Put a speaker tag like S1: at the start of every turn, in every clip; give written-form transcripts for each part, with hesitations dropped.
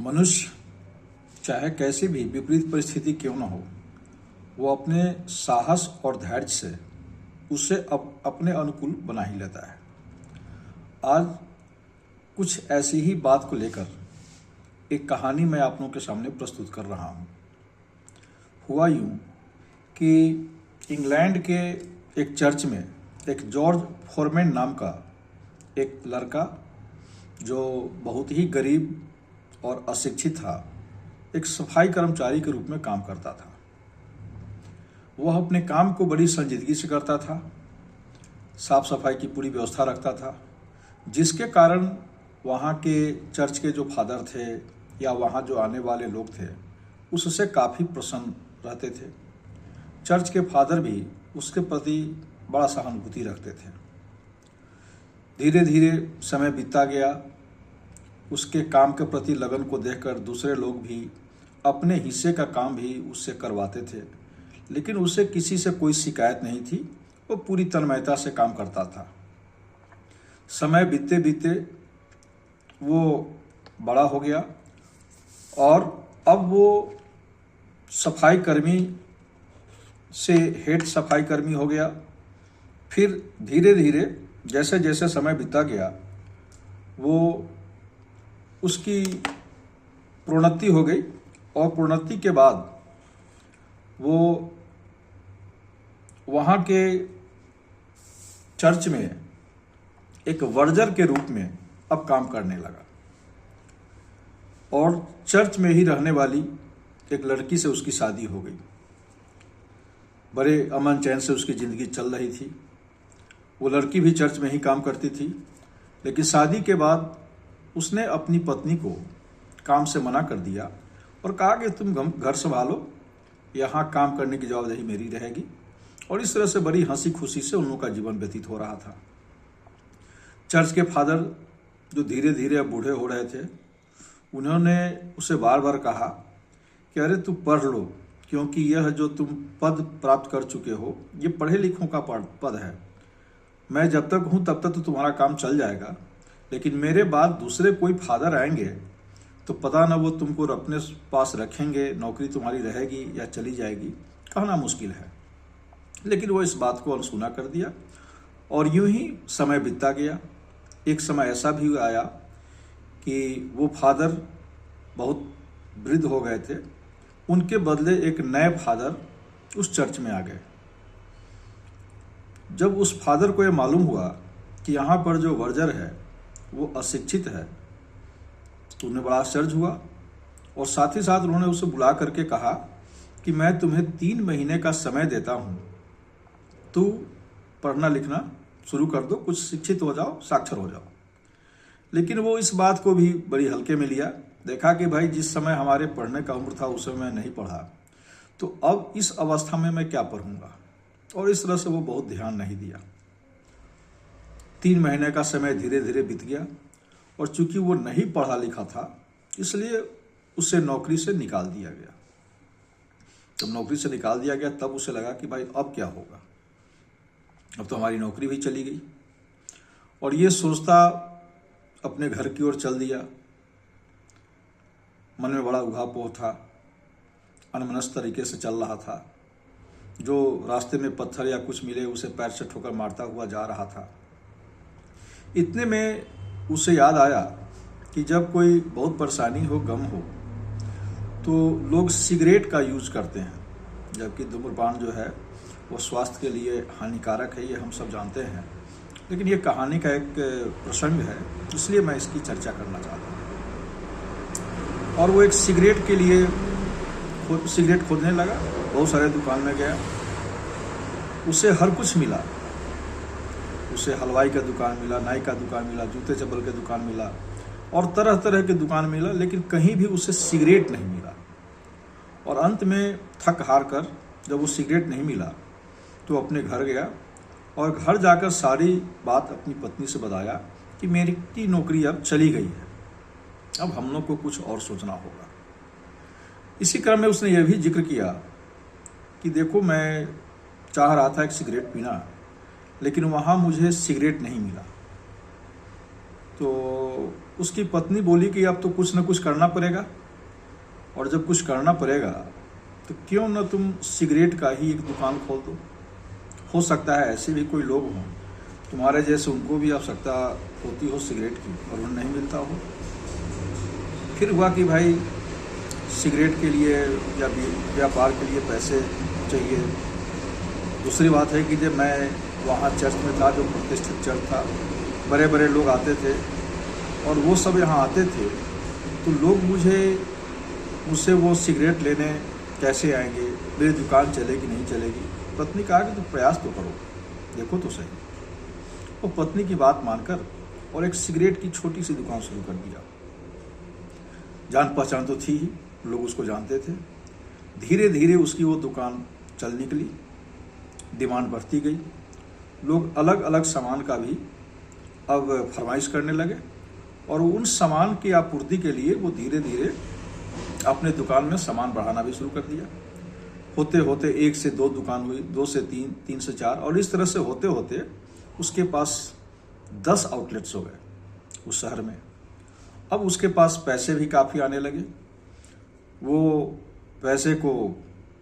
S1: मनुष्य चाहे कैसी भी विपरीत परिस्थिति क्यों न हो, वो अपने साहस और धैर्य से उसे अपने अनुकूल बना ही लेता है। आज कुछ ऐसी ही बात को लेकर एक कहानी मैं आप लोगों के सामने प्रस्तुत कर रहा हूँ। हुआ यूँ कि इंग्लैंड के एक चर्च में एक जॉर्ज फोरमैन नाम का एक लड़का, जो बहुत ही गरीब और अशिक्षित था, एक सफाई कर्मचारी के रूप में काम करता था। वह अपने काम को बड़ी संजीदगी से करता था, साफ सफाई की पूरी व्यवस्था रखता था, जिसके कारण वहाँ के चर्च के जो फादर थे या वहाँ जो आने वाले लोग थे उससे काफ़ी प्रसन्न रहते थे। चर्च के फादर भी उसके प्रति बड़ा सहानुभूति रखते थे। धीरे धीरे समय बीतता गया। उसके काम के प्रति लगन को देखकर दूसरे लोग भी अपने हिस्से का काम भी उससे करवाते थे, लेकिन उसे किसी से कोई शिकायत नहीं थी। वो पूरी तन्मयता से काम करता था। समय बीतते बीतते वो बड़ा हो गया और अब वो सफाई कर्मी से हेड सफाई कर्मी हो गया। फिर धीरे धीरे जैसे जैसे समय बीतता गया, वो उसकी प्रोन्नति हो गई और प्रोन्नति के बाद वो वहाँ के चर्च में एक वर्जर के रूप में अब काम करने लगा और चर्च में ही रहने वाली एक लड़की से उसकी शादी हो गई। बड़े अमन चैन से उसकी ज़िंदगी चल रही थी। वो लड़की भी चर्च में ही काम करती थी, लेकिन शादी के बाद उसने अपनी पत्नी को काम से मना कर दिया और कहा कि तुम घर संभालो, यहाँ काम करने की जवाबदेही मेरी रहेगी। और इस तरह से बड़ी हंसी खुशी से उन लोगों का जीवन व्यतीत हो रहा था। चर्च के फादर, जो धीरे धीरे अब बूढ़े हो रहे थे, उन्होंने उसे बार बार कहा कि अरे तू पढ़ लो, क्योंकि यह जो तुम पद प्राप्त कर चुके हो ये पढ़े लिखों का पद है। मैं जब तक हूँ तब तक तो तुम्हारा काम चल जाएगा, लेकिन मेरे बाद दूसरे कोई फादर आएंगे तो पता न वो तुमको अपने पास रखेंगे, नौकरी तुम्हारी रहेगी या चली जाएगी, कहना मुश्किल है। लेकिन वो इस बात को अनसुना कर दिया और यूं ही समय बीतता गया। एक समय ऐसा भी आया कि वो फादर बहुत वृद्ध हो गए थे। उनके बदले एक नए फादर उस चर्च में आ गए। जब उस फादर को ये मालूम हुआ कि यहाँ पर जो वर्जर है वो अशिक्षित है, तो उन्हें बड़ा आश्चर्य हुआ और साथ ही साथ उन्होंने उसे बुला करके कहा कि मैं तुम्हें 3 महीने का समय देता हूँ, तू पढ़ना लिखना शुरू कर दो, कुछ शिक्षित हो जाओ, साक्षर हो जाओ। लेकिन वो इस बात को भी बड़ी हल्के में लिया। देखा कि भाई जिस समय हमारे पढ़ने का उम्र था उस समय मैं नहीं पढ़ा, तो अब इस अवस्था में मैं क्या पढ़ूंगा, और इस तरह से वो बहुत ध्यान नहीं दिया। 3 महीने का समय धीरे धीरे बीत गया और चूंकि वो नहीं पढ़ा लिखा था इसलिए उसे नौकरी से निकाल दिया गया। जब नौकरी से निकाल दिया गया तब उसे लगा कि भाई अब क्या होगा, अब तो हमारी नौकरी भी चली गई। और ये सोचता अपने घर की ओर चल दिया। मन में बड़ा उहापोह था, अनमनस्क तरीके से चल रहा था। जो रास्ते में पत्थर या कुछ मिले उसे पैर से ठोकर मारता हुआ जा रहा था। इतने में उसे याद आया कि जब कोई बहुत परेशानी हो, गम हो, तो लोग सिगरेट का यूज करते हैं, जबकि धूम्रपान जो है वो स्वास्थ्य के लिए हानिकारक है, ये हम सब जानते हैं। लेकिन ये कहानी का एक प्रसंग है, इसलिए मैं इसकी चर्चा करना चाहता हूँ। और वो एक सिगरेट के लिए सिगरेट खोदने लगा। बहुत सारे दुकान में गया, उसे हर कुछ मिला। उसे हलवाई का दुकान मिला, नाई का दुकान मिला, जूते चप्पल के दुकान मिला और तरह तरह के दुकान मिला, लेकिन कहीं भी उसे सिगरेट नहीं मिला। और अंत में थक हार कर जब वो सिगरेट नहीं मिला तो अपने घर गया और घर जाकर सारी बात अपनी पत्नी से बताया कि मेरी नौकरी अब चली गई है, अब हम लोग को कुछ और सोचना होगा। इसी क्रम में उसने यह भी जिक्र किया कि देखो, मैं चाह रहा था एक सिगरेट पीना, लेकिन वहाँ मुझे सिगरेट नहीं मिला। तो उसकी पत्नी बोली कि अब तो कुछ न कुछ करना पड़ेगा, और जब कुछ करना पड़ेगा तो क्यों न तुम सिगरेट का ही एक दुकान खोल दो। हो सकता है ऐसे भी कोई लोग हों तुम्हारे जैसे, उनको भी आवश्यकता होती हो सिगरेट की और उन्हें नहीं मिलता हो। फिर हुआ कि भाई सिगरेट के लिए या व्यापार के लिए पैसे चाहिए। दूसरी बात है कि जब मैं वहाँ चर्च में था, जो प्रतिष्ठित चर्च था, बड़े बड़े लोग आते थे और वो सब यहाँ आते थे, तो लोग मुझसे वो सिगरेट लेने कैसे आएंगे, मेरी दुकान चलेगी नहीं चलेगी। पत्नी कहा कि तुम प्रयास तो करो, देखो तो सही। वो पत्नी की बात मानकर और एक सिगरेट की छोटी सी दुकान शुरू कर दिया। जान पहचान तो थी ही, लोग उसको जानते थे। धीरे धीरे उसकी वो दुकान चल निकली, डिमांड बढ़ती गई। लोग अलग अलग सामान का भी अब फरमाइश करने लगे और उन सामान की आपूर्ति के लिए वो धीरे धीरे अपने दुकान में सामान बढ़ाना भी शुरू कर दिया। होते होते 1 से 2 दुकान हुई, 2 से 3, 3 से 4, और इस तरह से होते होते उसके पास 10 आउटलेट्स हो गए उस शहर में। अब उसके पास पैसे भी काफ़ी आने लगे। वो पैसे को,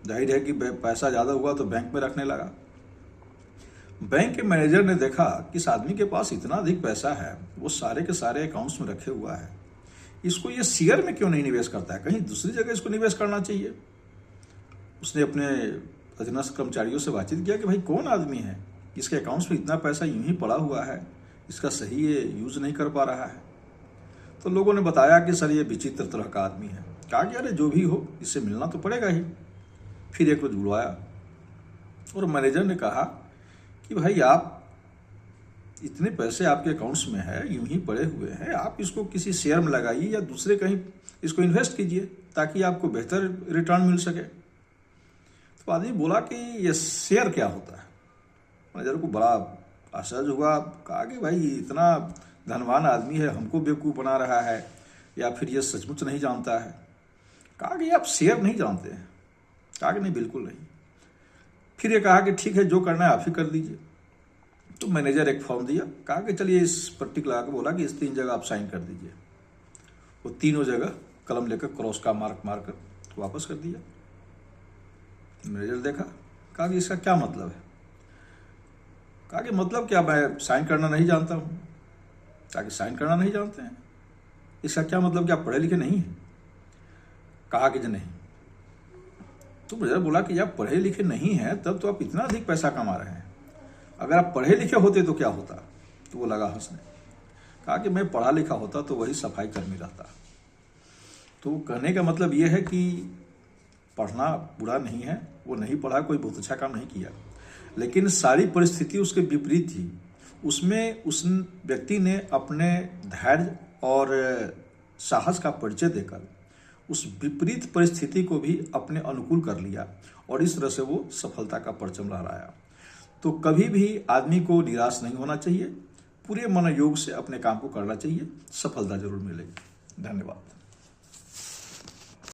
S1: जाहिर है कि पैसा ज़्यादा हुआ तो बैंक में रखने लगा। बैंक के मैनेजर ने देखा कि इस आदमी के पास इतना अधिक पैसा है, वो सारे के सारे अकाउंट्स में रखे हुआ है, इसको ये शेयर में क्यों नहीं निवेश करता है, कहीं दूसरी जगह इसको निवेश करना चाहिए। उसने अपने अधीनस्थ कर्मचारियों से बातचीत किया कि भाई कौन आदमी है, इसके अकाउंट्स में इतना पैसा यूं ही पड़ा हुआ है, इसका सही ये यूज नहीं कर पा रहा है। तो लोगों ने बताया कि सर ये विचित्र तरह का आदमी है। कहा कि अरे जो भी हो, इससे मिलना तो पड़ेगा ही। फिर एक रोज बुलवाया और मैनेजर ने कहा कि भाई आप, इतने पैसे आपके अकाउंट्स में है, यूं ही पड़े हुए हैं, आप इसको किसी शेयर में लगाइए या दूसरे कहीं इसको इन्वेस्ट कीजिए ताकि आपको बेहतर रिटर्न मिल सके। तो आदमी बोला कि ये शेयर क्या होता है। मैनेजर को बड़ा आश्चर्य हुआ। कहा कि भाई इतना धनवान आदमी है, हमको बेवकूफ़ बना रहा है या फिर ये सचमुच नहीं जानता है। कहा कि आप शेयर नहीं जानते हैं। कहा कि नहीं, बिल्कुल नहीं। फिर ये कहा कि ठीक है, जो करना है आप ही कर दीजिए। तो मैनेजर एक फॉर्म दिया, कहा कि चलिए इस पट्टी लगा के बोला कि इस 3 जगह आप साइन कर दीजिए। वो तीनों जगह कलम लेकर क्रॉस का मार्क मारकर वापस कर दिया। मैनेजर देखा, कहा कि इसका क्या मतलब है। कहा कि मतलब क्या, मैं साइन करना नहीं जानता हूँ। कहा कि साइन करना नहीं जानते हैं, इसका क्या मतलब, क्या पढ़े लिखे नहीं हैं। कहा कि नहीं। तो मैनेजर बोला कि आप पढ़े लिखे नहीं हैं तब तो आप इतना अधिक पैसा कमा रहे हैं, अगर आप पढ़े लिखे होते तो क्या होता। तो वो लगा हंसने। कहा कि मैं पढ़ा लिखा होता तो वही सफाई कर्मी रहता। तो कहने का मतलब ये है कि पढ़ना बुरा नहीं है, वो नहीं पढ़ा, कोई बहुत अच्छा काम नहीं किया, लेकिन सारी परिस्थिति उसके विपरीत थी। उसमें उस व्यक्ति ने अपने धैर्य और साहस का परिचय देकर उस विपरीत परिस्थिति को भी अपने अनुकूल कर लिया और इस तरह से वो सफलता का परचम लहराया। तो कभी भी आदमी को निराश नहीं होना चाहिए, पूरे मनोयोग से अपने काम को करना चाहिए, सफलता जरूर मिलेगी। धन्यवाद।